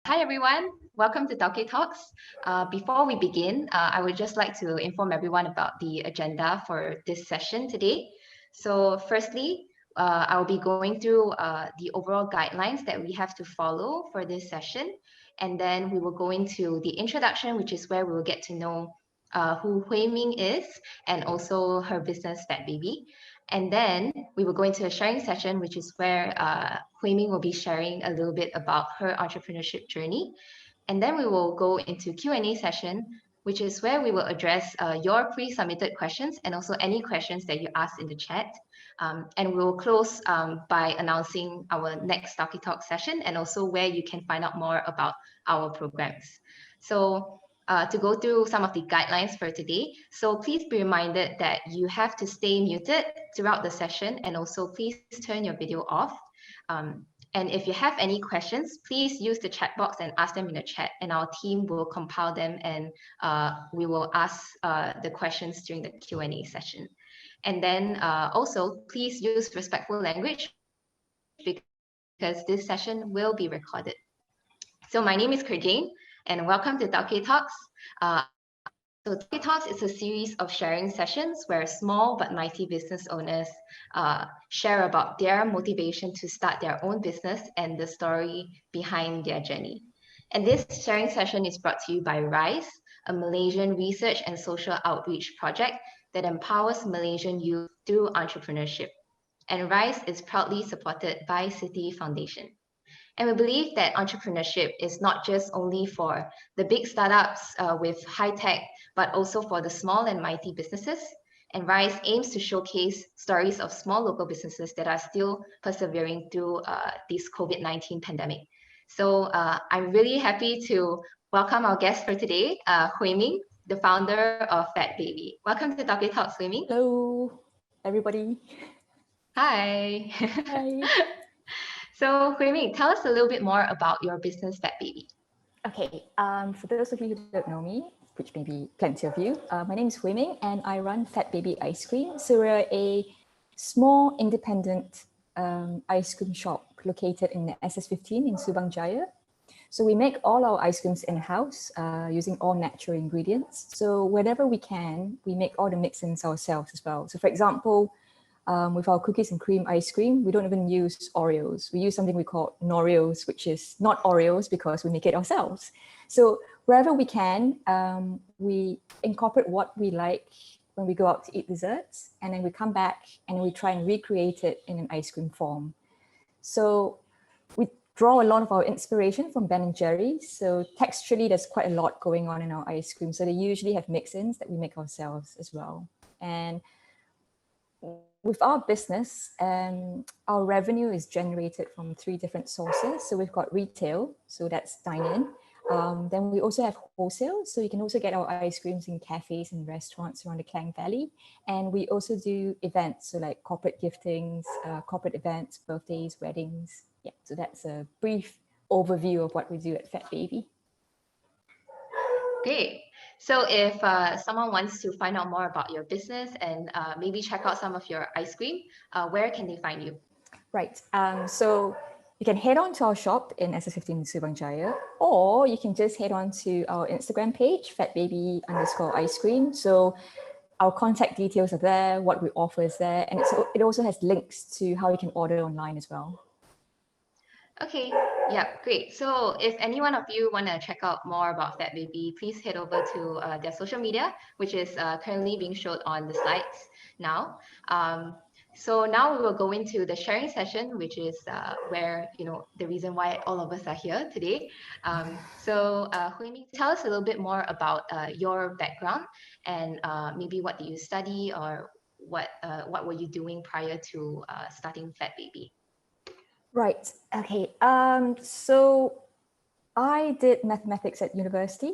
Hi everyone, welcome to Tauke Talks. Before we begin, I would just like to inform everyone about the agenda for this session today. So firstly, I'll be going through the overall guidelines that we have to follow for this session. And then we will go into the introduction, which is where we will get to know who Hui Ming is and also her business Fatbaby. And then we will go into a sharing session, which is where Hui Ming will be sharing a little bit about her entrepreneurship journey. And then we will go into Q&A session, which is where we will address your pre-submitted questions and also any questions that you asked in the chat. And we will close by announcing our next Tauke Talk session and also where you can find out more about our programs. So to go through some of the guidelines for today. So please be reminded that you have to stay muted throughout the session, and also please turn your video off. And if you have any questions, please use the chat box and ask them in the chat, and our team will compile them and we will ask the questions during the Q&A session. And then also, please use respectful language because this session will be recorded. So my name is Kerjane, and welcome to Tauke Talks. So Tauke Talks is a series of sharing sessions where small but mighty business owners share about their motivation to start their own business and the story behind their journey. And this sharing session is brought to you by RYSE, a Malaysian research and social outreach project that empowers Malaysian youth through entrepreneurship. And RYSE is proudly supported by Citi Foundation. And we believe that entrepreneurship is not just only for the big startups with high tech, but also for the small and mighty businesses. And RYSE aims to showcase stories of small local businesses that are still persevering through this COVID-19 pandemic. So I'm really happy to welcome our guest for today, Hui Ming, the founder of Fatbaby. Welcome to Tauke Talks, Hui Ming. Hello, everybody. Hi. Hi. So, Hui Ming, tell us a little bit more about your business, Fatbaby. Okay, for those of you who don't know me, which may be plenty of you, my name is Hui Ming and I run Fatbaby Ice Cream. So we're a small independent ice cream shop located in the SS15 in Subang Jaya. So we make all our ice creams in-house using all natural ingredients. So whenever we can, we make all the mix-ins ourselves as well. So for example, with our cookies and cream ice cream, we don't even use Oreos. We use something we call Noreos, which is not Oreos because we make it ourselves. So wherever we can, we incorporate what we like when we go out to eat desserts, and then we come back and we try and recreate it in an ice cream form. So we draw a lot of our inspiration from Ben and Jerry's. So texturally, there's quite a lot going on in our ice cream. So they usually have mix-ins that we make ourselves as well. And with our business, our revenue is generated from 3 different sources. So we've got retail, so that's dine-in. Then we also have wholesale, so you can also get our ice creams in cafes and restaurants around the Klang Valley. And we also do events, so like corporate giftings, corporate events, birthdays, weddings. Yeah, so that's a brief overview of what we do at Fatbaby. Great. So if someone wants to find out more about your business and maybe check out some of your ice cream, where can they find you? Right. So you can head on to our shop in SS15 in Subang Jaya, or you can just head on to our Instagram page, fatbaby_ice cream. So our contact details are there, what we offer is there, and it also has links to how you can order online as well. Okay, yeah, great. So if any one of you want to check out more about Fatbaby, please head over to their social media, which is currently being showed on the slides now. So now we will go into the sharing session, which is where, the reason why all of us are here today. So Hui Ming, tell us a little bit more about your background and maybe what do you study or what were you doing prior to starting Fatbaby? Right. Okay. So I did mathematics at university.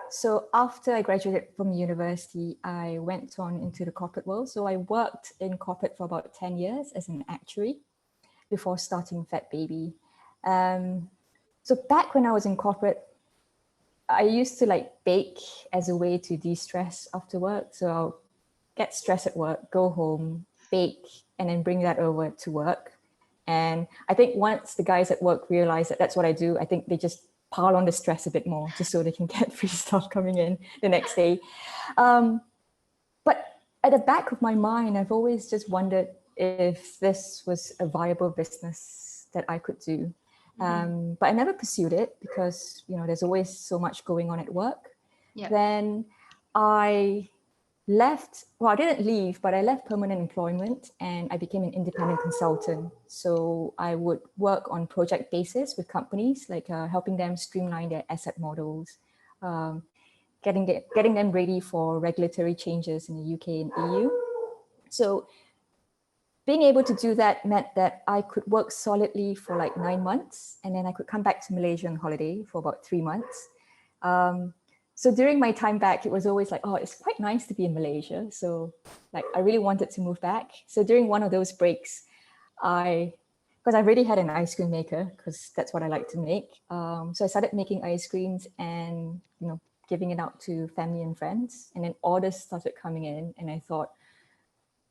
So after I graduated from university, I went on into the corporate world. So I worked in corporate for about 10 years as an actuary before starting Fatbaby. So back when I was in corporate, I used to bake as a way to de-stress after work. So I'll get stressed at work, go home, bake, and then bring that over to work. And I think once the guys at work realized that that's what I do, I think they just pile on the stress a bit more just so they can get free stuff coming in the next day. But at the back of my mind, I've always just wondered if this was a viable business that I could do. But I never pursued it because, there's always so much going on at work. Yeah. Then I left, I didn't leave, but I left permanent employment and I became an independent consultant. So I would work on project basis with companies, like helping them streamline their asset models, getting them ready for regulatory changes in the UK and EU. So being able to do that meant that I could work solidly for like 9 months, and then I could come back to Malaysia on holiday for about 3 months. So during my time back, it was always like, oh, it's quite nice to be in Malaysia. So like, I really wanted to move back. So during one of those breaks, because I already had an ice cream maker, because that's what I like to make. So I started making ice creams and, giving it out to family and friends. And then orders started coming in. And I thought,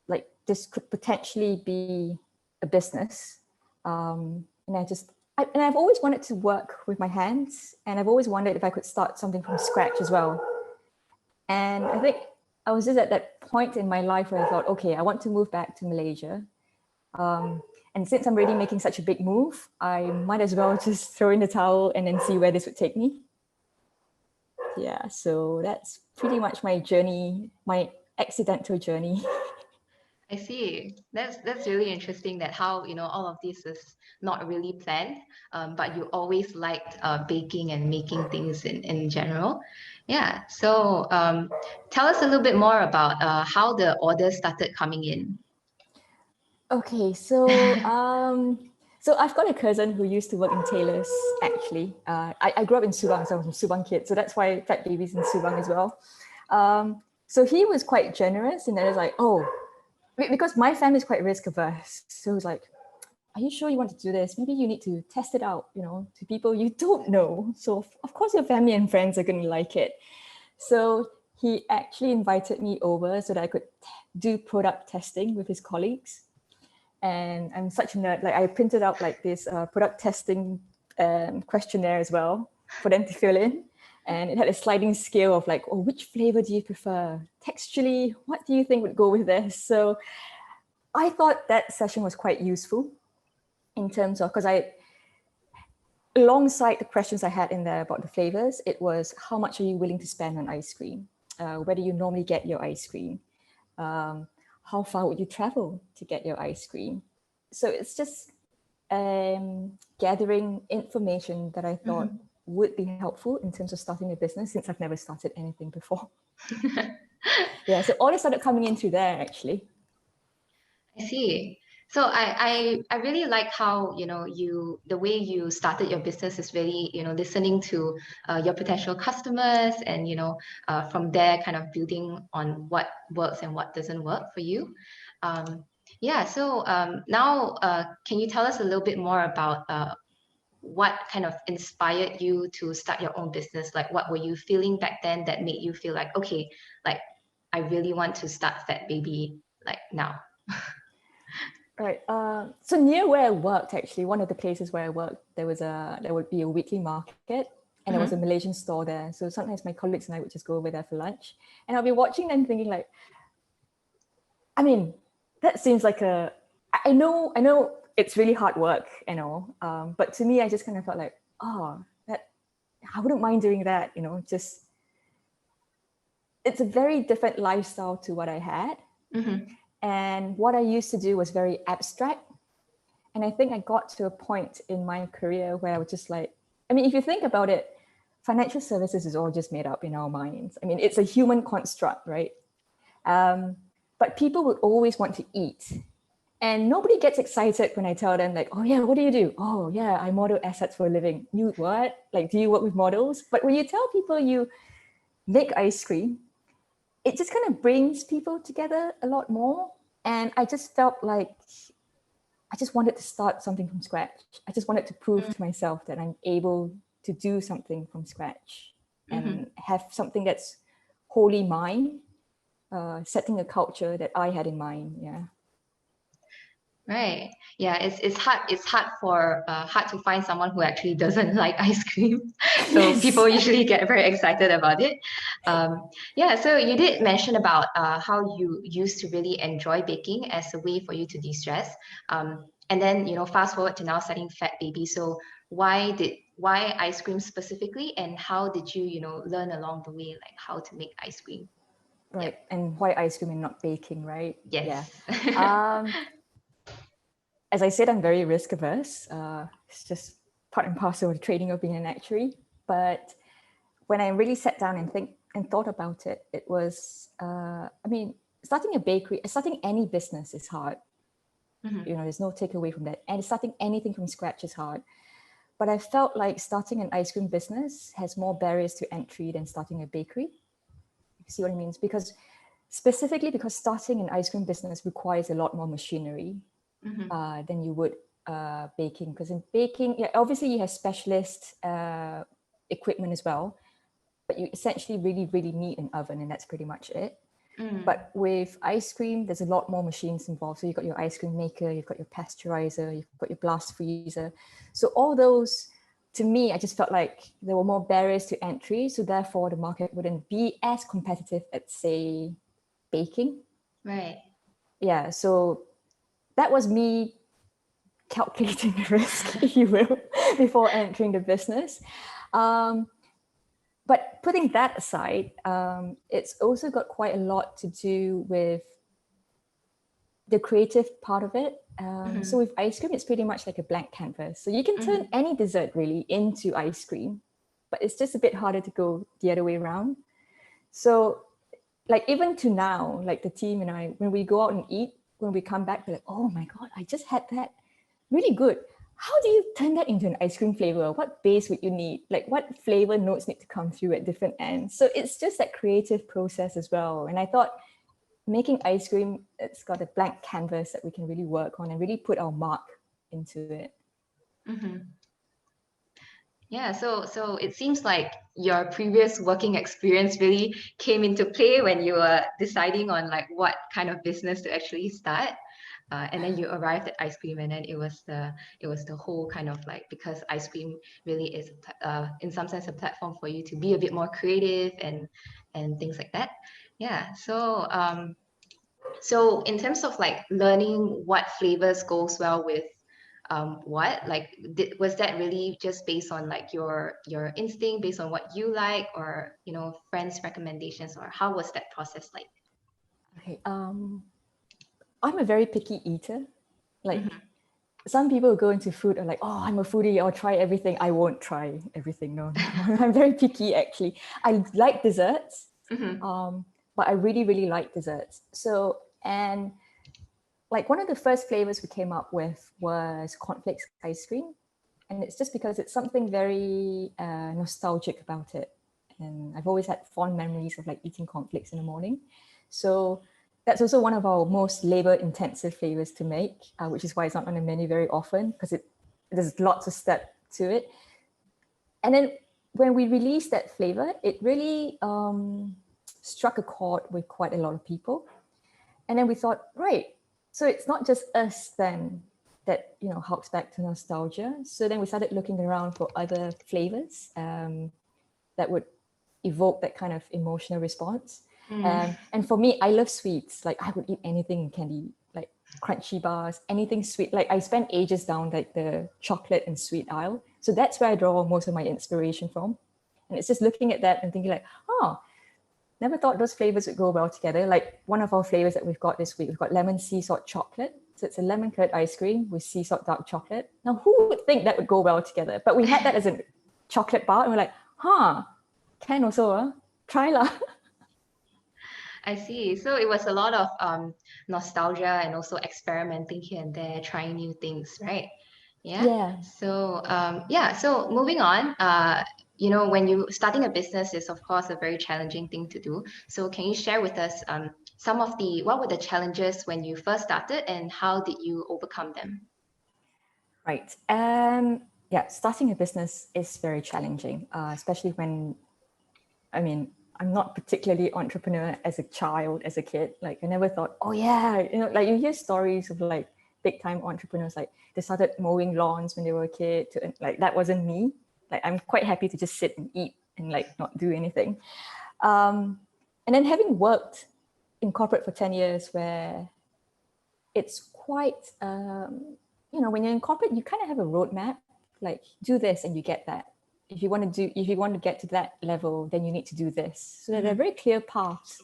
like, this could potentially be a business. And I've always wanted to work with my hands, and I've always wondered if I could start something from scratch as well. And I think I was just at that point in my life where I thought, okay, I want to move back to Malaysia. And since I'm already making such a big move, I might as well just throw in the towel and then see where this would take me. Yeah, so that's pretty much my journey, my accidental journey. I see. That's really interesting that how, all of this is not really planned, but you always liked baking and making things in general. Yeah. So tell us a little bit more about how the orders started coming in. Okay, so so I've got a cousin who used to work in tailors, actually. I grew up in Subang, so I was a Subang kid. So that's why Fatbaby's in Subang as well. So he was quite generous, and then it's like, oh, because my family is quite risk averse. So it was like, are you sure you want to do this? Maybe you need to test it out, to people you don't know. So of course your family and friends are going to like it. So he actually invited me over so that I could do product testing with his colleagues. And I'm such a nerd. Like, I printed out like this product testing questionnaire as well for them to fill in. And it had a sliding scale of like, oh, which flavor do you prefer? Texturally, what do you think would go with this? So I thought that session was quite useful in terms of, because alongside the questions I had in there about the flavors, it was how much are you willing to spend on ice cream? Where do you normally get your ice cream? How far would you travel to get your ice cream? So it's just gathering information that I thought would be helpful in terms of starting a business, since I've never started anything before. Yeah, so all this started coming in through there, actually. I see. So I really like how, the way you started your business is really, listening to your potential customers and, from there kind of building on what works and what doesn't work for you. Yeah, so now can you tell us a little bit more about what kind of inspired you to start your own business? Like, what were you feeling back then that made you feel like, okay, like I really want to start Fatbaby like now? Right. So near where I worked, actually, one of the places where I worked, there would be a weekly market, and there was a Malaysian store there. So sometimes my colleagues and I would just go over there for lunch, and I'll be watching them thinking like, I mean, that seems like I know it's really hard work, but to me, I just kind of felt like, oh, I wouldn't mind doing that, just, it's a very different lifestyle to what I had. And what I used to do was very abstract. And I think I got to a point in my career where I was just like, I mean, if you think about it, financial services is all just made up in our minds. I mean, it's a human construct, right? But people would always want to eat. And nobody gets excited when I tell them like, oh yeah, what do you do? Oh yeah, I model assets for a living. You what? Like, do you work with models? But when you tell people you make ice cream, it just kind of brings people together a lot more. And I just felt like I just wanted to start something from scratch. I just wanted to prove to myself that I'm able to do something from scratch and have something that's wholly mine, setting a culture that I had in mind. Yeah. Right. Yeah, it's hard to find someone who actually doesn't like ice cream. So Yes. people usually get very excited about it. Yeah, so you did mention about how you used to really enjoy baking as a way for you to de-stress. And then, fast forward to now starting Fatbaby. So why ice cream specifically, and how did you, learn along the way, like how to make ice cream? Right. Yep. And why ice cream and not baking, right? Yeah. Yes. Um, as I said, I'm very risk averse. It's just part and parcel of the training of being an actuary. But when I really sat down and thought about it, it was, starting a bakery, starting any business is hard. Mhm. There's no takeaway from that. And starting anything from scratch is hard. But I felt like starting an ice cream business has more barriers to entry than starting a bakery. You see what I mean? Specifically because starting an ice cream business requires a lot more machinery Mhm. than you would baking. Because in baking, yeah, obviously you have specialist equipment as well, but you essentially really, really need an oven, and that's pretty much it. Mm. But with ice cream, there's a lot more machines involved. So you've got your ice cream maker, you've got your pasteurizer, you've got your blast freezer. So all those, to me, I just felt like there were more barriers to entry. So therefore, the market wouldn't be as competitive at, say, baking. Right. Yeah. So that was me calculating the risk, if you will, before entering the business. Um, but putting that aside, it's also got quite a lot to do with the creative part of it. So Mhm. with ice cream, it's pretty much like a blank canvas. So you can turn Mhm. any dessert really into ice cream, but it's just a bit harder to go the other way around. So like even to now, like the team and I, when we go out and eat, when we come back, we're like, oh my God, I just had that. Really good. How do you turn that into an ice cream flavor? What base would you need? Like what flavor notes need to come through at different ends? So it's just that creative process as well. And I thought making ice cream, it's got a blank canvas that we can really work on and really put our mark into it. Mhm. Yeah, so it seems like your previous working experience really came into play when you were deciding on like what kind of business to actually start. And then you arrived at ice cream, and then it was the whole kind of like, because ice cream really is in some sense a platform for you to be a bit more creative and things like that. Yeah. So in terms of like learning what flavors goes well with what, like was that really just based on like your instinct, based on what you like, or friends recommendations, or how was that process like? Okay. I'm a very picky eater. Like Hmm. some people go into food and like, oh, I'm a foodie, I'll try everything. I won't try everything. No, no. I'm very picky actually. I like desserts, Hmm. um, but I really, really like desserts. So, and like one of the first flavors we came up with was cornflakes ice cream. And it's just because it's something very nostalgic about it. And I've always had fond memories of like eating cornflakes in the morning. So that's also one of our most labor intensive flavors to make, which is why it's not on the menu very often because there's lots of step to it. And then when we released that flavor, it really struck a chord with quite a lot of people. And then we thought, right, so it's not just us then that harks back to nostalgia. So then we started looking around for other flavors that would evoke that kind of emotional response. Mm. And for me, I love sweets. Like I would eat anything in candy, like crunchy bars, anything sweet. Like I spent ages down like the chocolate and sweet aisle. So that's where I draw most of my inspiration from. And it's just looking at that and thinking like, oh, never thought those flavors would go well together. Like one of our flavors that we've got this week, we've got lemon sea salt chocolate. So it's a lemon curd ice cream with sea salt dark chocolate. Now, who would think that would go well together? But we had that as a chocolate bar, and we're like, can also, try lah. I see. So it was a lot of nostalgia and also experimenting here and there, trying new things, right? Yeah. Yeah, So moving on, when you starting a business is of course a very challenging thing to do. So can you share with us what were the challenges when you first started, and how did you overcome them? right. Yeah, starting a business is very challenging, especially when, I mean, I'm not particularly entrepreneur as a child, as a kid. Like I never thought, oh yeah, like you hear stories of like big time entrepreneurs, like they started mowing lawns when they were a kid. Like that wasn't me. Like I'm quite happy to just sit and eat and like not do anything. And then having worked in corporate for 10 years, where it's quite, when you're in corporate, you kind of have a roadmap, like do this and you get that. If you want to get to that level, then you need to do this. So there are very clear paths.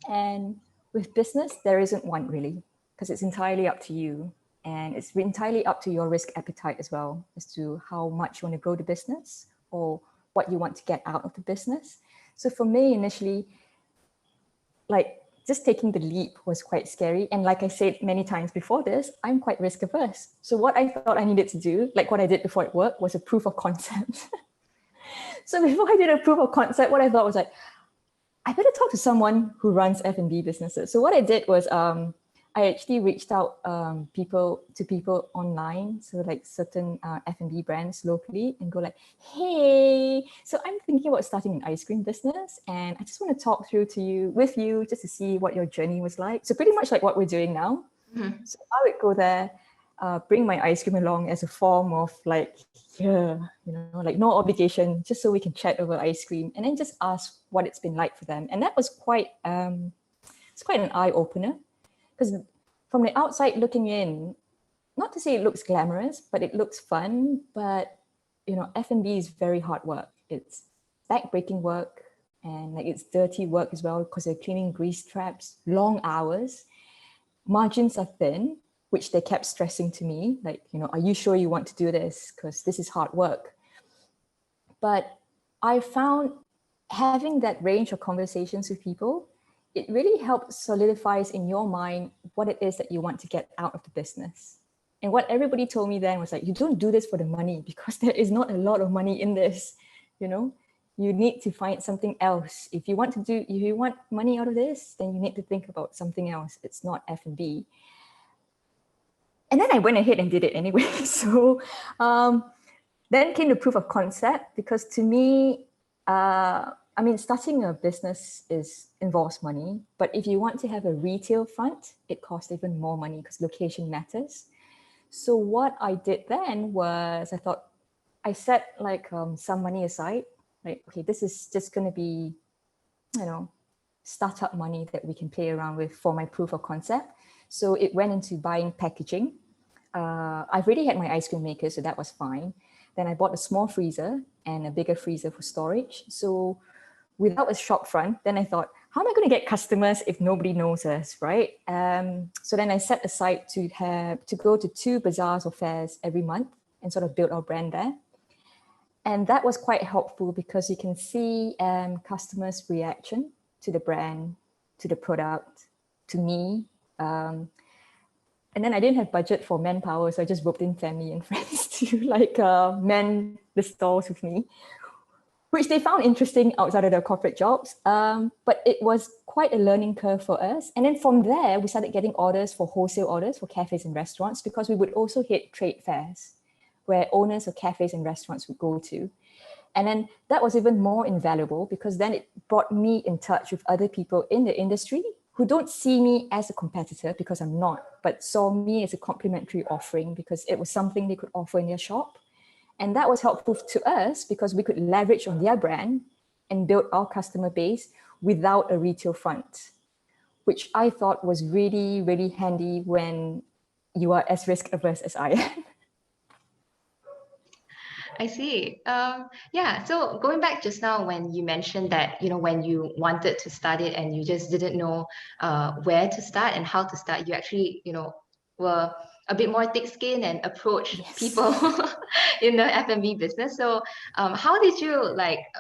And with business, there isn't one really, because it's entirely up to you. And it's entirely up to your risk appetite as well, as to how much you want to grow the business or what you want to get out of the business. So for me, initially, like just taking the leap was quite scary. And like I said many times before this, I'm quite risk averse. So what I thought I needed to do, like what I did before at work, was a proof of concept. So before I did a proof of concept, what I thought was like, I better talk to someone who runs F&B businesses. So what I did was I actually reached out people online, so like certain F&B brands locally, and go like, hey, so I'm thinking about starting an ice cream business, and I just want to talk with you just to see what your journey was like. So pretty much like what we're doing now. Mm-hmm. So I would go there, bring my ice cream along as a form of like, like no obligation, just so we can chat over ice cream, and then just ask what it's been like for them. And that was quite an eye opener, because from the outside looking in, not to say it looks glamorous, but it looks fun. But F&B is very hard work. It's back-breaking work, and like it's dirty work as well, because they're cleaning grease traps, long hours. Margins are thin, which they kept stressing to me, like, are you sure you want to do this? Because this is hard work. But I found having that range of conversations with people, it really helps solidifies in your mind what it is that you want to get out of the business. And what everybody told me then was like, you don't do this for the money, because there is not a lot of money in this. You need to find something else. If you want money out of this, then you need to think about something else. It's not F&B. And then I went ahead and did it anyway. So then came the proof of concept, because to me, starting a business involves money. But if you want to have a retail front, it costs even more money, because location matters. So what I did then was I set like some money aside. Like, okay, this is just going to be, startup money that we can play around with for my proof of concept. So it went into buying packaging. I've already had my ice cream maker, so that was fine. Then I bought a small freezer and a bigger freezer for storage. So without a shop front, then I thought, how am I going to get customers if nobody knows us, right? So then I set aside to go to 2 bazaars or fairs every month and sort of build our brand there. And that was quite helpful, because you can see customers' reaction to the brand, to the product, to me. And then I didn't have budget for manpower, so I just roped in family and friends to man the stalls with me, which they found interesting outside of their corporate jobs. But it was quite a learning curve for us. And then from there, we started getting wholesale orders for cafes and restaurants, because we would also hit trade fairs where owners of cafes and restaurants would go to. And then that was even more invaluable, because then it brought me in touch with other people in the industry who don't see me as a competitor, because I'm not, but saw me as a complementary offering, because it was something they could offer in their shop. And that was helpful to us, because we could leverage on their brand and build our customer base without a retail front, which I thought was really, really handy when you are as risk averse as I am. I see. So going back just now when you mentioned that, when you wanted to start it and you just didn't know where to start and how to start, you actually, were a bit more thick-skinned and approach people in the F&B business. So how did you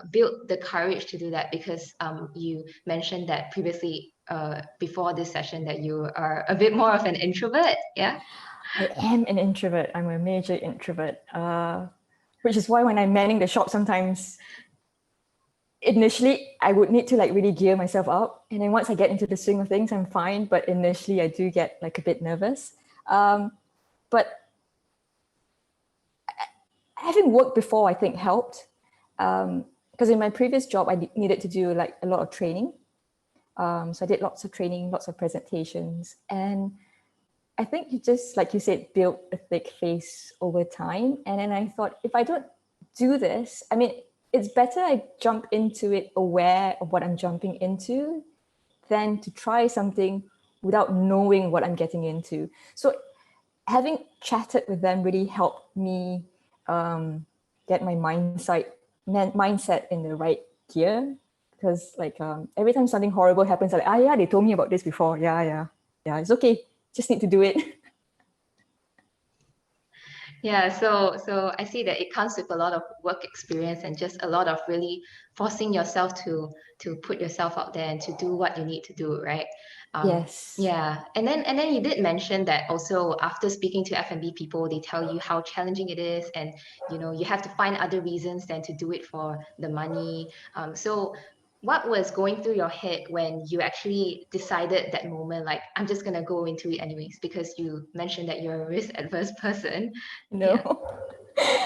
build the courage to do that? Because you mentioned that previously, before this session, that you are a bit more of an introvert, yeah? I am an introvert. I'm a major introvert. Which is why when I'm manning the shop, sometimes initially I would need to really gear myself up. And then once I get into the swing of things, I'm fine. But initially I do get a bit nervous. But having worked before, I think helped. Because in my previous job, I needed to do a lot of training. So I did lots of training, lots of presentations. And I think you just, like you said, build a thick face over time. And then I thought, if I don't do this, I mean, it's better I jump into it aware of what I'm jumping into than to try something without knowing what I'm getting into. So having chatted with them really helped me get my mindset in the right gear. Because like every time something horrible happens, I'm like, yeah, they told me about this before. Yeah, it's okay. Just need to do it. Yeah, so I see that it comes with a lot of work experience and just a lot of really forcing yourself to put yourself out there and to do what you need to do, right? Yes. Yeah, and then you did mention that also after speaking to F&B people, they tell you how challenging it is, and you have to find other reasons than to do it for the money. So what was going through your head when you actually decided that moment, like I'm just gonna go into it anyways, because you mentioned that you're a risk adverse person. No, Yeah.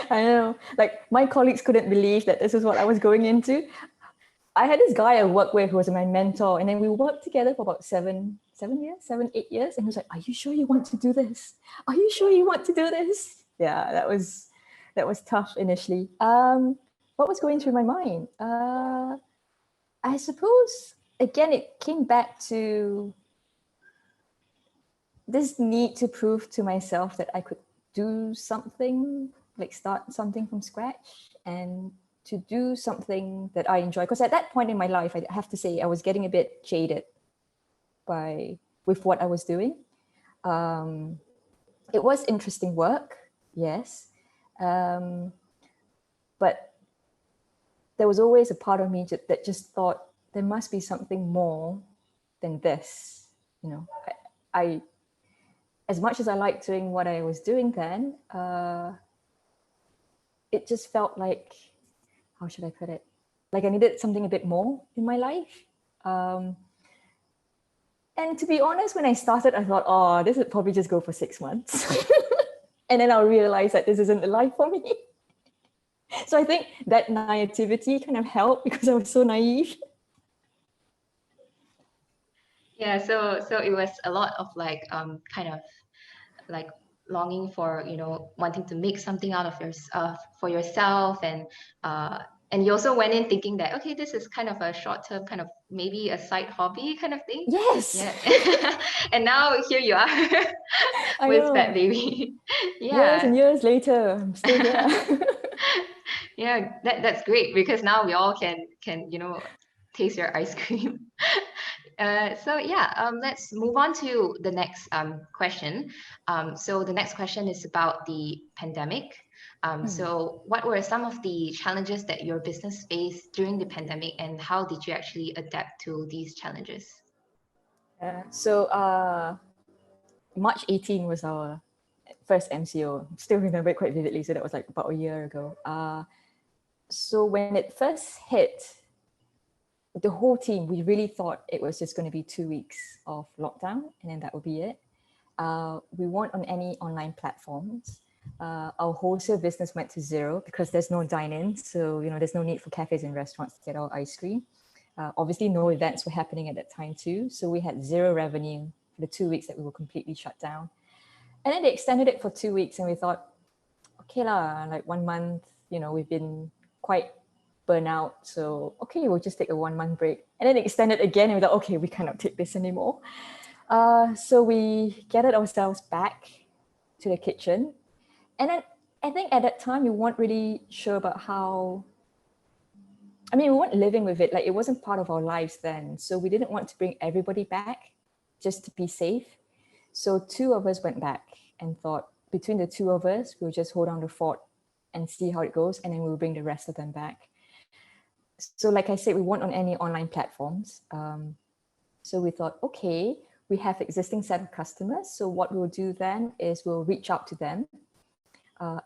I know. Like my colleagues couldn't believe that this is what I was going into. I had this guy I worked with who was my mentor, and then we worked together for about 8 years. And he was like, "Are you sure you want to do this? Are you sure you want to do this?" Yeah, that was tough initially. What was going through my mind? I suppose again it came back to this need to prove to myself that I could do something, like start something from scratch and to do something that I enjoy. Because at that point in my life, I have to say, I was getting a bit jaded with what I was doing. It was interesting work, yes. But there was always a part of me that just thought there must be something more than this. I as much as I liked doing what I was doing then, it just felt like, how should I put it? Like I needed something a bit more in my life. And to be honest, when I started, I thought, oh, this would probably just go for 6 months. And then I'll realize that this isn't the life for me. So I think that naivety kind of helped because I was so naive. Yeah, so it was a lot of like kind of like longing for wanting to make something out of your for yourself, and you also went in thinking that okay, this is kind of a short term kind of maybe a side hobby kind of thing. Yes, Yeah. And now here you are I with know. Fatbaby. Years and Yeah. years later, I'm still here. Yeah, that's great because now we all can taste your ice cream. So yeah, let's move on to the next question. So the next question is about the pandemic. So what were some of the challenges that your business faced during the pandemic, and how did you actually adapt to these challenges? So March 18 was our first MCO. Still remember it quite vividly. So that was like about a year ago. So when it first hit, the whole team, we really thought it was just going to be 2 weeks of lockdown and then that would be it. We weren't on any online platforms. Our wholesale business went to zero because there's no dine-in. So, there's no need for cafes and restaurants to get our ice cream. Obviously, no events were happening at that time too. So we had zero revenue for the 2 weeks that we were completely shut down. And then they extended it for 2 weeks and we thought, okay lah, like 1 month, we've been quite burnt out. So, okay, we'll just take a 1 month break. And then they extended again and we thought, okay, we cannot take this anymore. So we gathered ourselves back to the kitchen. And then I think at that time, we weren't really sure about we weren't living with it. Like it wasn't part of our lives then. So we didn't want to bring everybody back just to be safe. So 2 of us went back and thought between the 2 of us, we'll just hold on the fort and see how it goes. And then we'll bring the rest of them back. So like I said, we weren't on any online platforms. So we thought, okay, we have existing set of customers. So what we'll do then is we'll reach out to them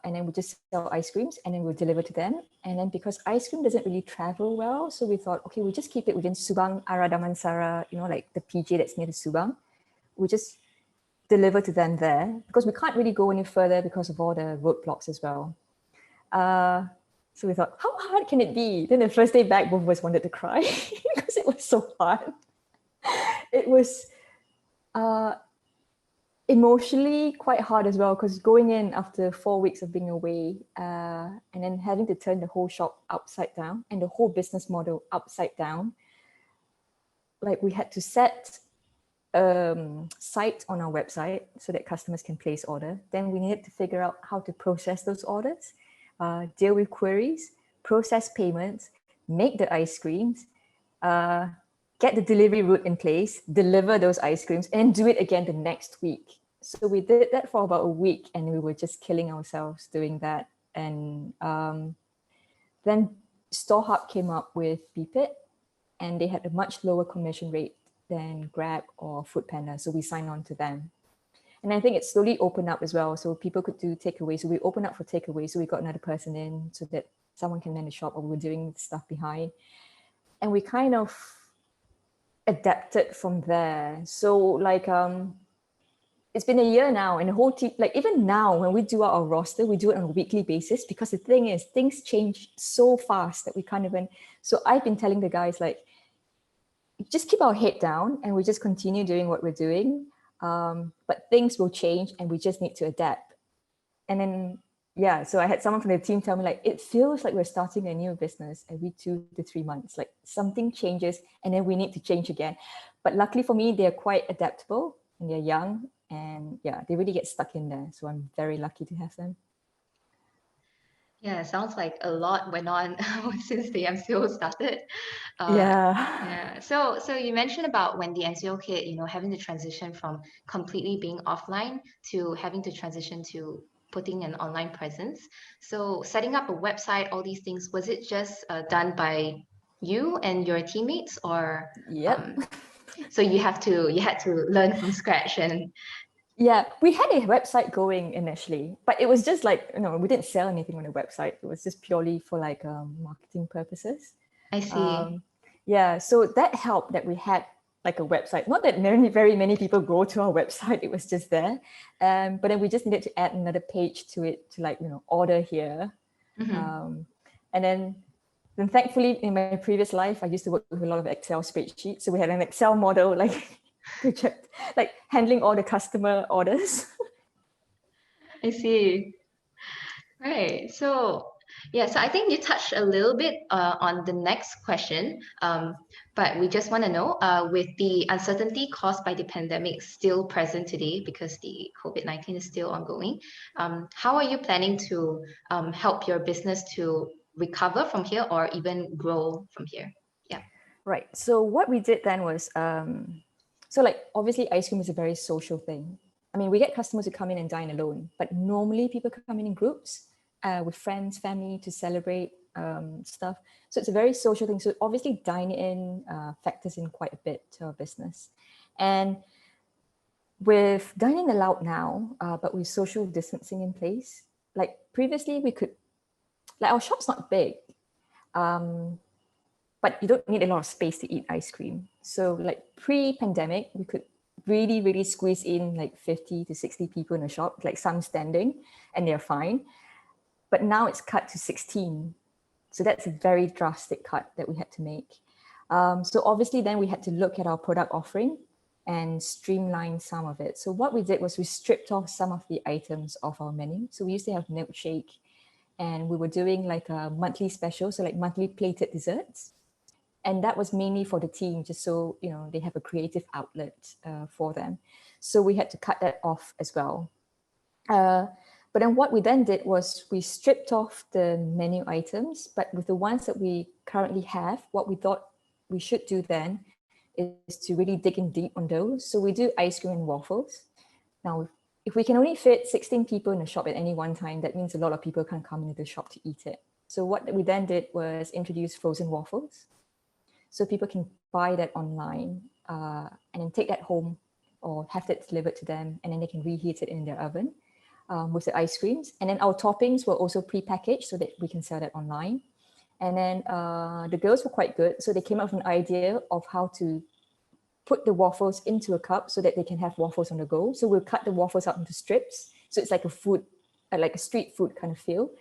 and then we'll just sell ice creams and then we'll deliver to them. And then because ice cream doesn't really travel well, so we thought, okay, we'll just keep it within Subang, Ara Damansara, like the PJ that's near the Subang. We'll just deliver to them there because we can't really go any further because of all the roadblocks as well. So we thought, how hard can it be? Then the first day back, both of us wanted to cry because it was so hard. It was Emotionally quite hard as well, because going in after 4 weeks of being away, and then having to turn the whole shop upside down and the whole business model upside down. Like we had to set site on our website so that customers can place order. Then we needed to figure out how to process those orders, deal with queries, process payments, make the ice creams, get the delivery route in place, deliver those ice creams, and do it again the next week. So we did that for about a week, and we were just killing ourselves doing that. And then StoreHub came up with Beep It, and they had a much lower commission rate than Grab or Foodpanda. So we signed on to them. And I think it slowly opened up as well. So people could do takeaway. So we opened up for takeaway. So we got another person in so that someone can man the shop, or we're doing stuff behind. And we kind of adapted from there. So like, it's been a year now, and the whole team, like even now when we do our roster, we do it on a weekly basis, because the thing is things change so fast that we can't even. So I've been telling the guys, like, just keep our head down and we just continue doing what we're doing. But things will change and we just need to adapt. And then, yeah, so I had someone from the team tell me, like, it feels like we're starting a new business every 2 to 3 months. Like something changes and then we need to change again. But luckily for me, they're quite adaptable and they're young, and yeah, they really get stuck in there. So I'm very lucky to have them. Yeah, it sounds like a lot went on since the MCO started. Yeah. Yeah. So you mentioned about when the MCO hit, having to transition from completely being offline to having to transition to putting an online presence. So setting up a website, all these things, was it just done by you and your teammates, or Yep. so you had to learn from scratch? And Yeah, we had a website going initially, but it was just like, we didn't sell anything on the website. It was just purely for like marketing purposes. I see. Yeah, so that helped that we had like a website. Not that very many people go to our website, it was just there. But then we just needed to add another page to it to like, order here. Mhm. And then thankfully in my previous life, I used to work with a lot of Excel spreadsheets. So we had an Excel model, like, project, like handling all the customer orders. I see. Right. So, yeah, so I think you touched a little bit on the next question, but we just want to know, with the uncertainty caused by the pandemic still present today because the COVID-19 is still ongoing, how are you planning to help your business to recover from here or even grow from here? Yeah. Right. So what we did then was, so like obviously ice cream is a very social thing. I mean, we get customers who come in and dine alone, but normally people come in groups with friends, family to celebrate stuff. So it's a very social thing. So obviously dine-in factors in quite a bit to our business. And with dining allowed now, but with social distancing in place, like previously we could, like our shop's not big, but you don't need a lot of space to eat ice cream. So like pre-pandemic, we could really, really squeeze in like 50 to 60 people in a shop, like some standing, and they're fine. But now it's cut to 16. So that's a very drastic cut that we had to make. So obviously then we had to look at our product offering and streamline some of it. So what we did was we stripped off some of the items off our menu. So we used to have milkshake, and we were doing like a monthly special, so like monthly plated desserts. And that was mainly for the team, just so they have a creative outlet for them. So we had to cut that off as well. But then what we then did was we stripped off the menu items, but with the ones that we currently have, what we thought we should do then is to really dig in deep on those. So we do ice cream and waffles. Now, if we can only fit 16 people in the shop at any one time, that means a lot of people can't come into the shop to eat it. So what we then did was introduce frozen waffles. So people can buy that online and then take that home or have that delivered to them, and then they can reheat it in their oven with the ice creams. And then our toppings were also pre-packaged so that we can sell that online. And then the girls were quite good. So they came up with an idea of how to put the waffles into a cup so that they can have waffles on the go. So we'll cut the waffles up into strips. So it's like a food, like a street food kind of feel.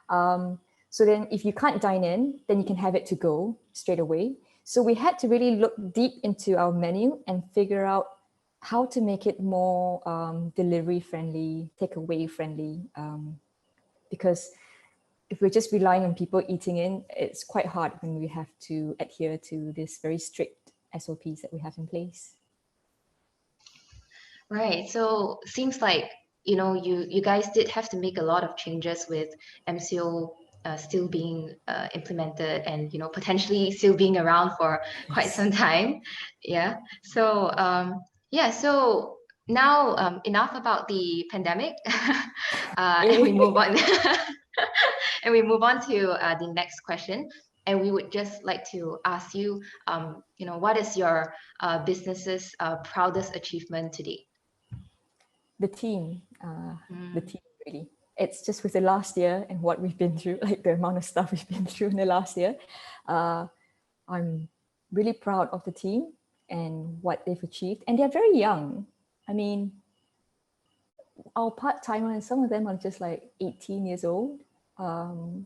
So then if you can't dine in, then you can have it to go straight away. So we had to really look deep into our menu and figure out how to make it more delivery friendly, takeaway friendly, because if we're just relying on people eating in, it's quite hard when we have to adhere to this very strict SOPs that we have in place. Right. So seems like, you guys did have to make a lot of changes with MCO still being implemented and, potentially still being around for quite Yes. some time. Yeah. So, so now enough about the pandemic and we move on. And we move on to the next question. And we would just like to ask you, what is your business's proudest achievement today? The team, really. It's just with the last year and what we've been through, like the amount of stuff we've been through in the last year. I'm really proud of the team and what they've achieved. And they're very young. I mean, our part-timers, some of them are just like 18 years old. I'm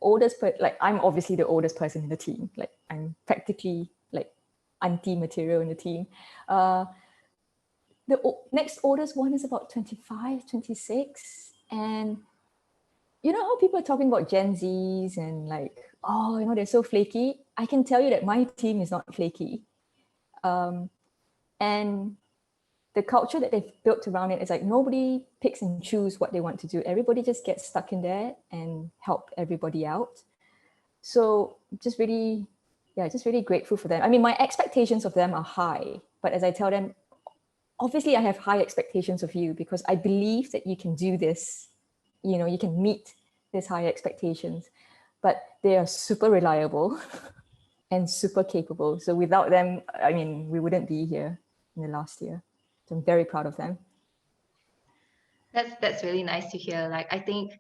obviously the oldest person in the team. Like I'm practically like auntie material in the team. The next oldest one is about 25, 26. And you know how people are talking about Gen Zs and like, oh, they're so flaky. I can tell you that my team is not flaky. And the culture that they've built around it is like nobody picks and choose what they want to do. Everybody just gets stuck in there and help everybody out. So just really grateful for them. I mean, my expectations of them are high, but as I tell them, obviously I have high expectations of you because I believe that you can do this. You can meet these high expectations, but they are super reliable and super capable. So without them, I mean, we wouldn't be here in the last year. So I'm very proud of them. That's really nice to hear. Like I think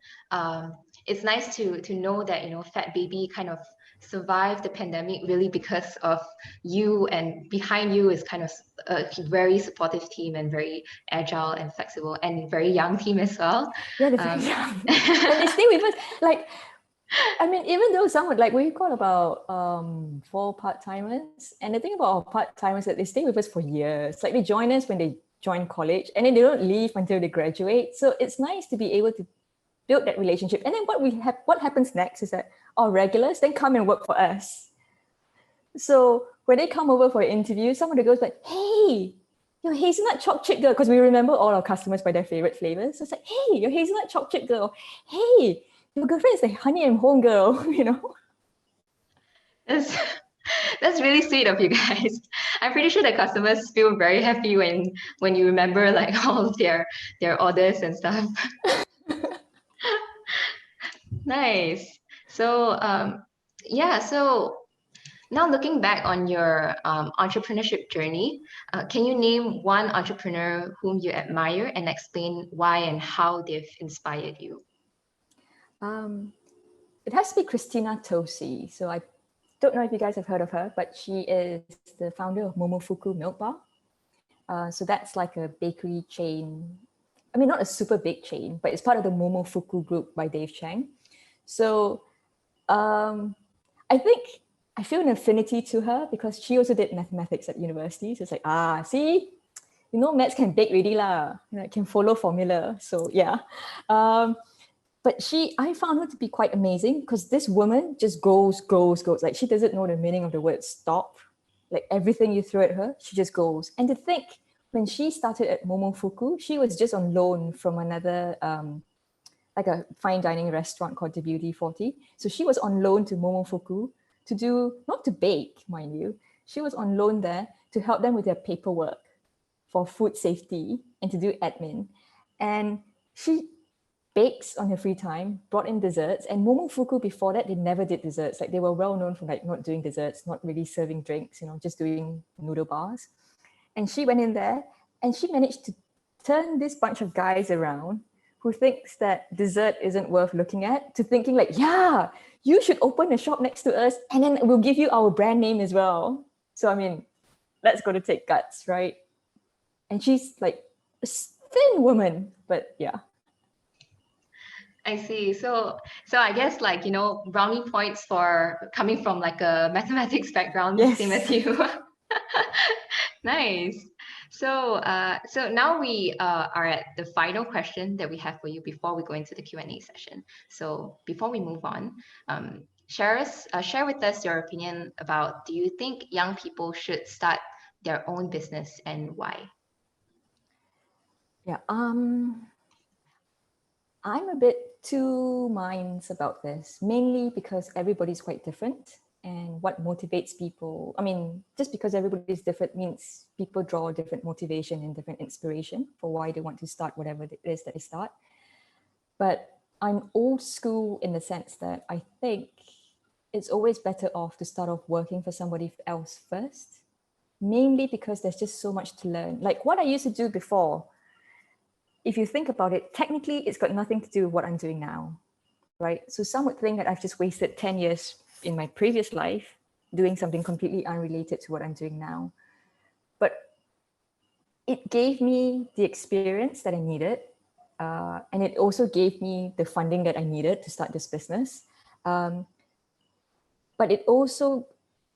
it's nice to know that Fatbaby kind of survived the pandemic really because of you, and behind you is kind of a very supportive team and very agile and flexible and very young team as well. Yeah, they're very young. And they stay with us. Like, I mean, even though some like we've got about 4 part-timers, and the thing about our part-timers is that they stay with us for years. Like they join us when they join college and then they don't leave until they graduate. So it's nice to be able to build that relationship. And then what happens next is that our regulars then come and work for us. So when they come over for an interview, some of the girls like, hey, your hazelnut choc chip girl, because we remember all our customers by their favorite flavors. So it's like, hey, your hazelnut choc chip girl. Hey, your girlfriend is the honey and home girl, That's really sweet of you guys. I'm pretty sure the customers feel very happy when you remember like all of their orders and stuff. Nice. So so now looking back on your entrepreneurship journey, can you name one entrepreneur whom you admire and explain why and how they've inspired you? It has to be Christina Tosi. So I don't know if you guys have heard of her, but she is the founder of Momofuku Milk Bar. So that's like a bakery chain. I mean, not a super big chain, but it's part of the Momofuku group by Dave Chang. So I think I feel an affinity to her because she also did mathematics at university. So it's like, see, maths can bake really lah. It can follow formula. So yeah. But I found her to be quite amazing because this woman just goes. Like she doesn't know the meaning of the word stop. Like everything you throw at her, she just goes. And to think, when she started at Momofuku, she was just on loan from another, like a fine dining restaurant called the Beauty 40. So she was on loan to Momofuku to do, not to bake, mind you. She was on loan there to help them with their paperwork for food safety and to do admin. And she bakes on her free time, brought in desserts, and Momofuku before that, they never did desserts. Like they were well known for like not doing desserts, not really serving drinks, just doing noodle bars. And she went in there and she managed to turn this bunch of guys around who thinks that dessert isn't worth looking at to thinking like, yeah, you should open a shop next to us and then we'll give you our brand name as well. So, I mean, that's going to take guts, right? And she's like a thin woman, but yeah. I see. So I guess brownie points for coming from like a mathematics background, Yes. same as you. Nice. So now we are at the final question that we have for you before we go into the Q&A session. So before we move on, share with us your opinion about, do you think young people should start their own business and why? Yeah, I'm a bit two minds about this, mainly because everybody's quite different and what motivates people. I mean, just because everybody's different means people draw different motivation and different inspiration for why they want to start whatever it is that they start. But I'm old school in the sense that I think it's always better off to start off working for somebody else first, mainly because there's just so much to learn. Like what I used to do before, if you think about it, technically it's got nothing to do with what I'm doing now, right? So some would think that I've just wasted 10 years in my previous life doing something completely unrelated to what I'm doing now. But it gave me the experience that I needed. And it also gave me the funding that I needed to start this business. But it also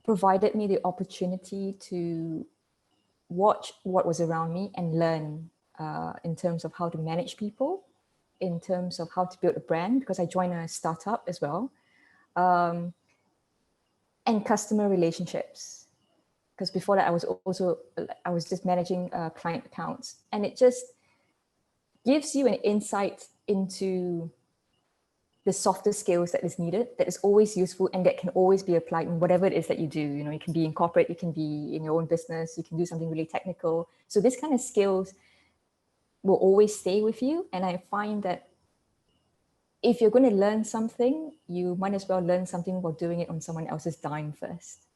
provided me the opportunity to watch what was around me and learn in terms of how to manage people, in terms of how to build a brand, because I joined a startup as well, and customer relationships. Because before that, I was just managing client accounts, and it just gives you an insight into the softer skills that is needed, that is always useful and that can always be applied in whatever it is that you do. You know, you can be in corporate, you can be in your own business, you can do something really technical. So this kind of skills will always stay with you. And I find that if you're going to learn something, you might as well learn something while doing it on someone else's dime first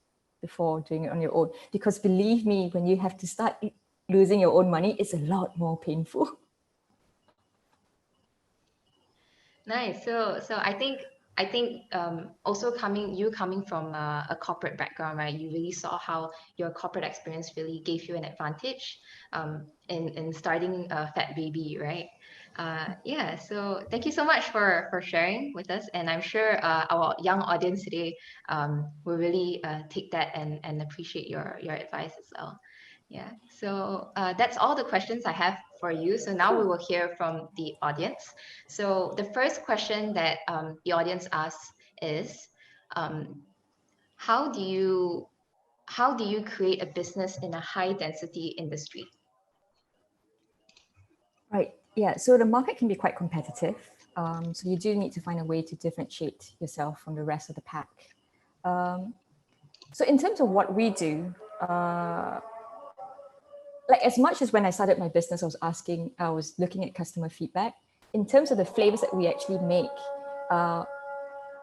before doing it on your own. Because believe me, when you have to start losing your own money, it's a lot more painful. Nice. So I think also coming from a corporate background, right? You really saw how your corporate experience really gave you an advantage in starting Fatbaby, right? Yeah. So thank you so much for sharing with us, and I'm sure our young audience today will really take that and appreciate your advice as well. Yeah, so that's all the questions I have for you. So now we will hear from the audience. So the first question that the audience asks is, um, how do you create a business in a high density industry? Right. Yeah. So the market can be quite competitive. So you do need to find a way to differentiate yourself from the rest of the pack. So in terms of what we do, like as much as when I started my business, I was looking at customer feedback. In terms of the flavors that we actually make,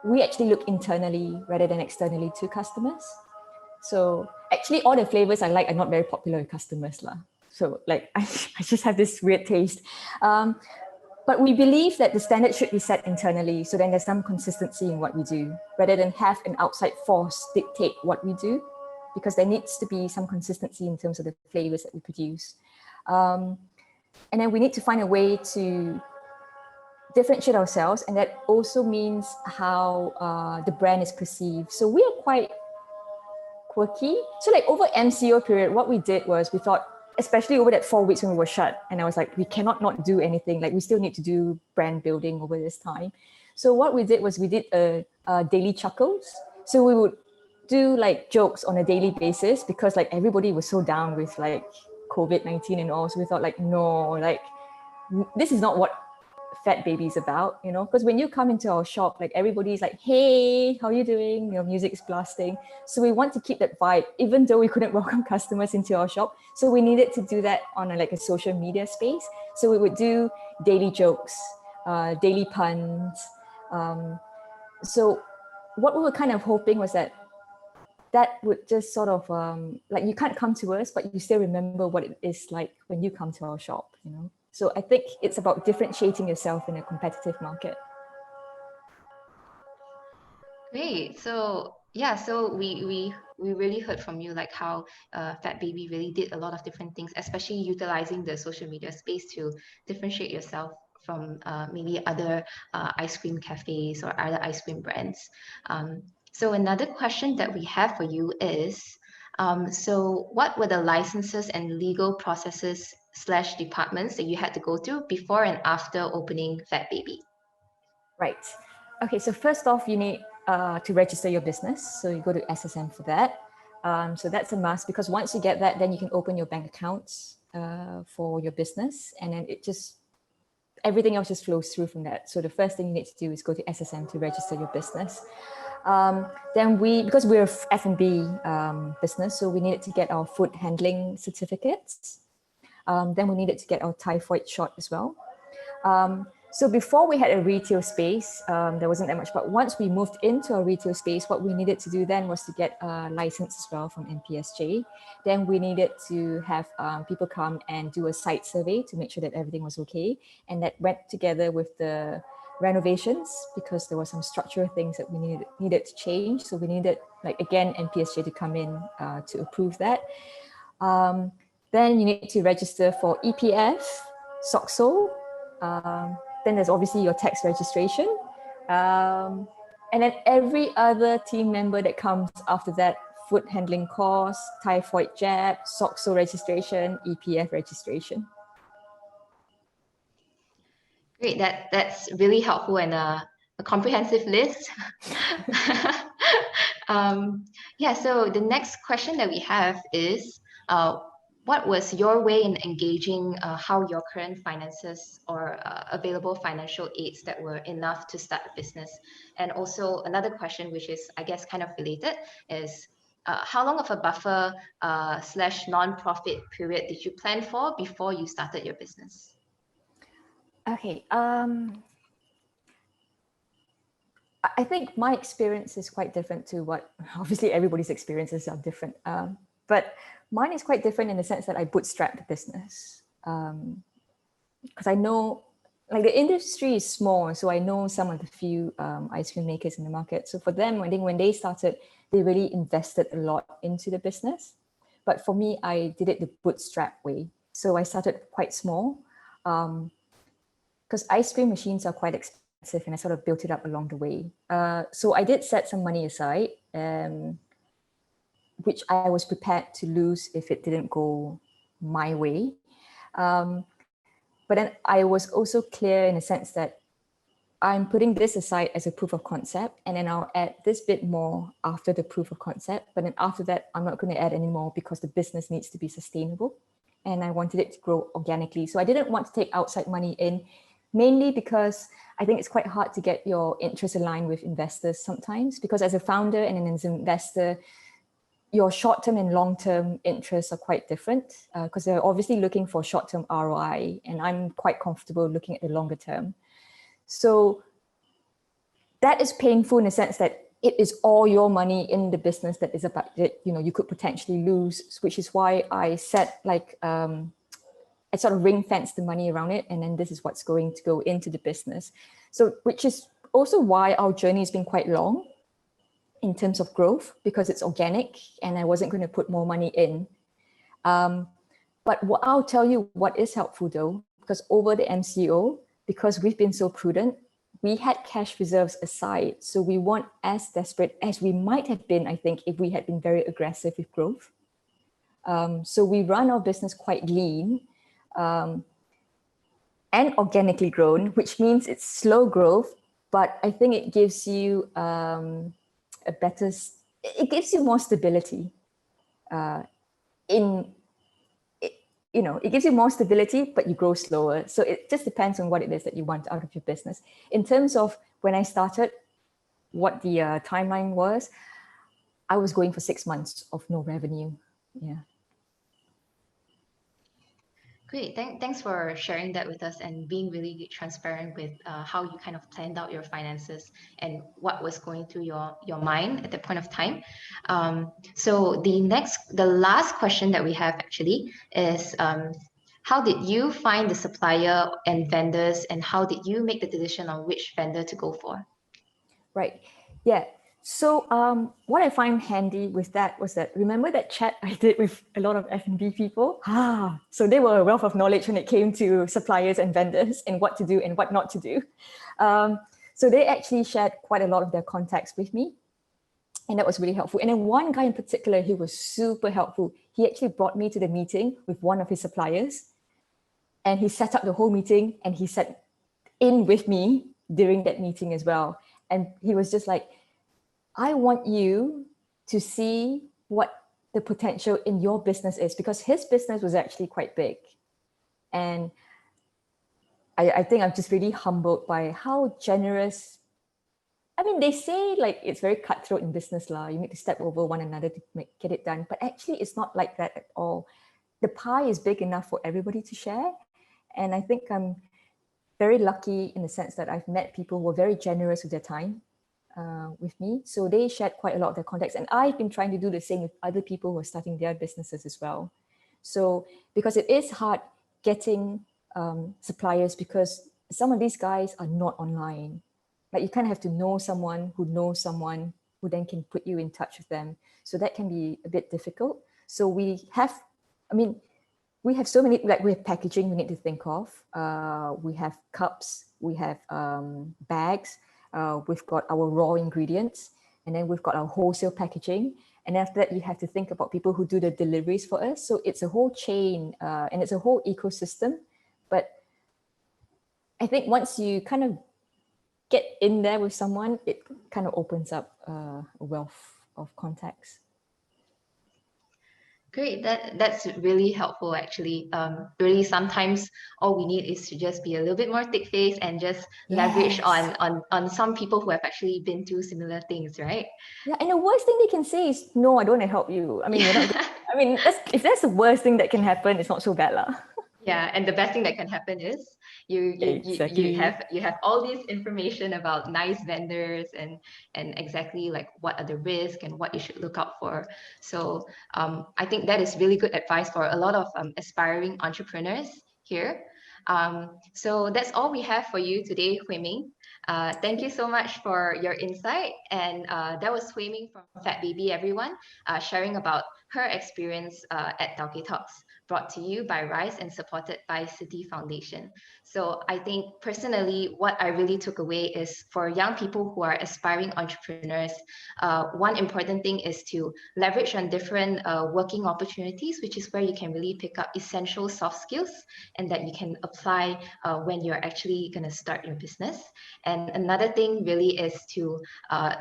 we actually look internally rather than externally to customers. So actually all the flavors I like are not very popular with customers lah. So like I just have this weird taste. But we believe that the standard should be set internally, so then there's some consistency in what we do, rather than have an outside force dictate what we do, because there needs to be some consistency in terms of the flavors that we produce. And then we need to find a way to differentiate ourselves, and that also means how the brand is perceived. So we are quite quirky. So like over MCO period, what we did was we thought, especially over that 4 weeks when we were shut, and I was like, we cannot not do anything. Like we still need to do brand building over this time. So what we did was we did a daily chuckles. So we would do like jokes on a daily basis, because like everybody was so down with like COVID-19 and all. So we thought like, no, like this is not what Fatbaby's about, you know, because when you come into our shop, like everybody's like, hey, how are you doing? Your music's blasting. So we want to keep that vibe, even though we couldn't welcome customers into our shop. So we needed to do that on a social media space. So we would do daily jokes, daily puns. So what we were kind of hoping was that would just sort of like, you can't come to us, but you still remember what it is like when you come to our shop, you know? So I think it's about differentiating yourself in a competitive market. Great. So yeah, so we really heard from you like how Fatbaby really did a lot of different things, especially utilizing the social media space to differentiate yourself from maybe other ice cream cafes or other ice cream brands. So another question that we have for you is, So what were the licenses and legal processes / departments that you had to go through before and after opening Fatbaby? Right. Okay, so first off, you need to register your business. So you go to SSM for that. So that's a must, because once you get that, then you can open your bank accounts for your business, and then everything else just flows through from that. So the first thing you need to do is go to SSM to register your business. Then because we're F&B business, so we needed to get our food handling certificates. Then we needed to get our typhoid shot as well. So before we had a retail space, there wasn't that much, but once we moved into a retail space, what we needed to do then was to get a license as well from NPSJ. Then we needed to have people come and do a site survey to make sure that everything was okay. And that went together with the renovations, because there were some structural things that we needed to change. So we needed, like, again, NPSJ to come in to approve that. Then you need to register for EPF, SOXO, then there's obviously your tax registration. And then every other team member that comes after that: food handling course, typhoid jab, SOXO registration, EPF registration. Great, that's really helpful and a comprehensive list. Yeah, so the next question that we have is, what was your way in engaging how your current finances or available financial aids that were enough to start a business? And also another question, which is, I guess, kind of related, is how long of a buffer / non-profit period did you plan for before you started your business? Okay. I think my experience is quite different to what, obviously everybody's experiences are different. But mine is quite different in the sense that I bootstrapped the business. Because I know, like, the industry is small, so I know some of the few ice cream makers in the market. So for them, I think when they started, they really invested a lot into the business. But for me, I did it the bootstrap way. So I started quite small, because ice cream machines are quite expensive, and I sort of built it up along the way. So I did set some money aside, which I was prepared to lose if it didn't go my way. But then I was also clear in the sense that I'm putting this aside as a proof of concept, and then I'll add this bit more after the proof of concept. But then after that, I'm not going to add any more, because the business needs to be sustainable, and I wanted it to grow organically. So I didn't want to take outside money in, mainly because I think it's quite hard to get your interests aligned with investors sometimes, because as a founder and as an investor, your short-term and long-term interests are quite different, because they're obviously looking for short-term ROI, and I'm quite comfortable looking at the longer term. So that is painful in the sense that it is all your money in the business that is about that, you could potentially lose, which is why I set I sort of ring fence the money around it, and then this is what's going to go into the business. So, which is also why our journey has been quite long in terms of growth, because it's organic and I wasn't going to put more money in. But what I'll tell you, what is helpful though, because over the MCO, because we've been so prudent, we had cash reserves aside. So we weren't as desperate as we might have been, I think, if we had been very aggressive with growth. So we run our business quite lean and organically grown, which means it's slow growth, but I think it gives you it gives you more stability it gives you more stability, but you grow slower. So it just depends on what it is that you want out of your business. In terms of when I started, what the timeline was, I was going for 6 months of no revenue. Yeah. Great. Thanks for sharing that with us and being really transparent with how you kind of planned out your finances and what was going through your mind at that point of time. So the last question that we have actually is, how did you find the supplier and vendors, and how did you make the decision on which vendor to go for? Right. Yeah. So what I find handy with that was that, remember that chat I did with a lot of F&B people? So they were a wealth of knowledge when it came to suppliers and vendors and what to do and what not to do. So they actually shared quite a lot of their contacts with me. And that was really helpful. And then one guy in particular, he was super helpful. He actually brought me to the meeting with one of his suppliers, and he set up the whole meeting, and he sat in with me during that meeting as well. And he was just like, I want you to see what the potential in your business is, because his business was actually quite big. And I think I'm just really humbled by how generous. I mean, they say like it's very cutthroat in business lah. You need to step over one another to get it done. But actually, it's not like that at all. The pie is big enough for everybody to share. And I think I'm very lucky in the sense that I've met people who are very generous with their time with me. So they shared quite a lot of their contacts. And I've been trying to do the same with other people who are starting their businesses as well. So because it is hard getting suppliers, because some of these guys are not online. Like you kind of have to know someone who then can put you in touch with them. So that can be a bit difficult. So we have so many, like we have packaging we need to think of. We have cups, we have bags, we've got our raw ingredients, and then we've got our wholesale packaging. And after that, you have to think about people who do the deliveries for us. So it's a whole chain and it's a whole ecosystem. But I think once you kind of get in there with someone, it kind of opens up a wealth of contacts. Great, that's really helpful actually. Really, sometimes all we need is to just be a little bit more thick-faced and just leverage on some people who have actually been through similar things, right? Yeah, and the worst thing they can say is, no, I don't want to help you. I mean, you're not I mean, if that's the worst thing that can happen, it's not so bad lah. Yeah, and the best thing that can happen is you have all this information about nice vendors and exactly like what are the risks and what you should look out for. So I think that is really good advice for a lot of aspiring entrepreneurs here. So that's all we have for you today, Hui Ming. Thank you so much for your insight. And that was Hui Ming from Fatbaby, everyone, sharing about her experience at Tauke Talks, brought to you by RYSE and supported by Citi Foundation. So I think personally, what I really took away is for young people who are aspiring entrepreneurs, one important thing is to leverage on different working opportunities, which is where you can really pick up essential soft skills and that you can apply when you're actually going to start your business. And another thing really is to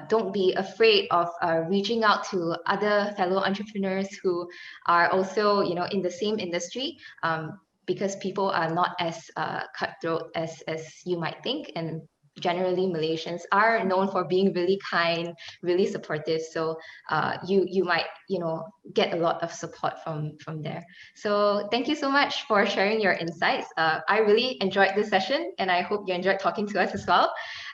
don't be afraid of reaching out to other fellow entrepreneurs who are also, in the same industry, because people are not as cutthroat as you might think. And generally, Malaysians are known for being really kind, really supportive. So you might, get a lot of support from there. So thank you so much for sharing your insights. I really enjoyed this session, and I hope you enjoyed talking to us as well.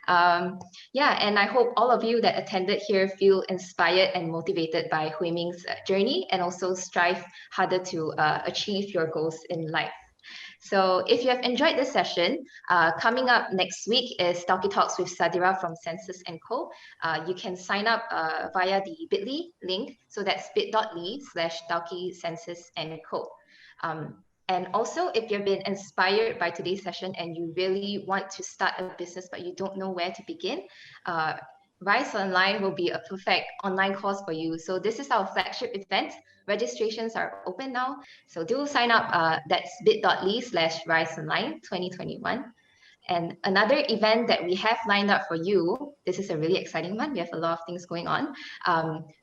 And I hope all of you that attended here feel inspired and motivated by Hui Ming's journey, and also strive harder to achieve your goals in life. So if you have enjoyed this session, coming up next week is Tauke Talks with Sadira from Census & Co. You can sign up via the bit.ly link. So that's bit.ly/Tauke Census & Co. And also, if you've been inspired by today's session and you really want to start a business, but you don't know where to begin, RYSE Online will be a perfect online course for you. So this is our flagship event. Registrations are open now. So do sign up. That's bit.ly/RYSE Online 2021. And another event that we have lined up for you, this is a really exciting one. We have a lot of things going on.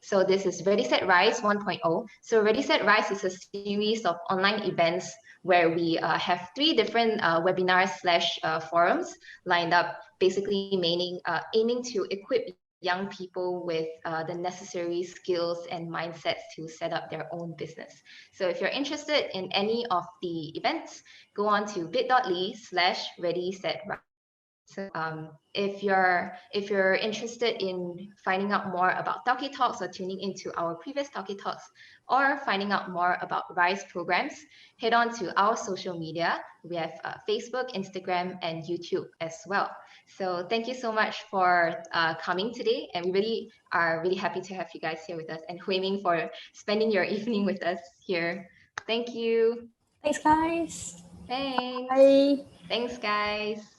So this is Ready Set RYSE 1.0. So Ready Set RYSE is a series of online events where we have 3 different webinars/forums lined up, basically aiming to equip young people with the necessary skills and mindsets to set up their own business. So if you're interested in any of the events, go on to bit.ly/readysetRYSE. So if you're interested in finding out more about Tauke Talks or tuning into our previous Tauke Talks, or finding out more about RYSE programs, head on to our social media. We have Facebook, Instagram, and YouTube as well. So thank you so much for coming today. And we are really happy to have you guys here with us, and Hui Ming for spending your evening with us here. Thank you. Thanks, guys. Thanks. Bye. Thanks, guys.